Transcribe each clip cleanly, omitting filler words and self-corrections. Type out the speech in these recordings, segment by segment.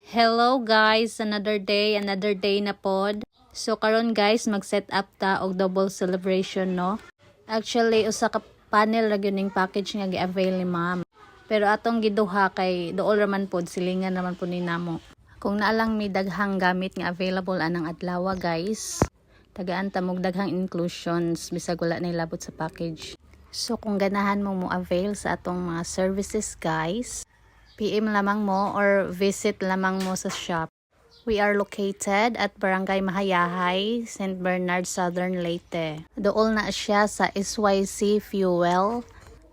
Hello guys, another day na pod. So karon guys, mag-set up ta og double celebration no. Actually usa ka panel ra gyud ning package nga gi-avail ni ma'am. Pero atong giduha kay duol raman pod silingan naman pod ni namo. Kung naalang may daghang gamit nga available anang adlaw guys, tagaan ta mog daghang inclusions bisag wala na ilabot sa package. So kung ganahan mo avail sa atong mga services guys, PM lamang mo or visit lamang mo sa shop. We are located at Barangay Mahayahay, St. Bernard, Southern Leyte. Dool na siya sa SYC Fuel,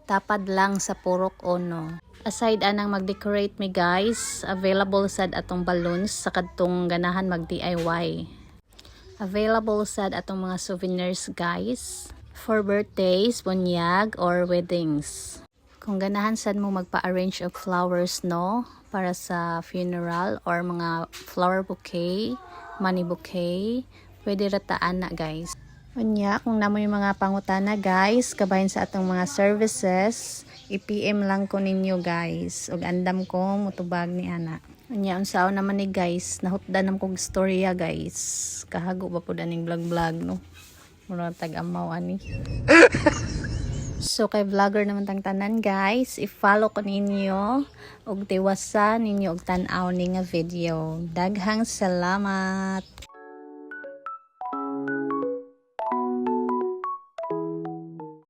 tapad lang sa Purok Ono. Aside anang mag-decorate me guys, available sad atong balloons sa kadtong ganahan mag-DIY. Available sad atong mga souvenirs guys, for birthdays, bunyag, or weddings. Kung ganahan sad mo magpa-arrange og flowers no para sa funeral or mga flower bouquet, money bouquet, pwede rataan na guys. Unya, kung namo yung mga pangutana guys, kabahin sa atong mga services, i-PM lang ko ninyo guys. Og andam ko mutubag ni ana. Unya, unsaon naman ni guys, nahutdan nam kog storya guys. Kahago ba pud aning vlog no. Mura tag-amaw ani. So kay vlogger naman tang tanan guys, i-follow ko ninyo ug tiwasan ninyo og tan-aw ni nga video. Daghang salamat.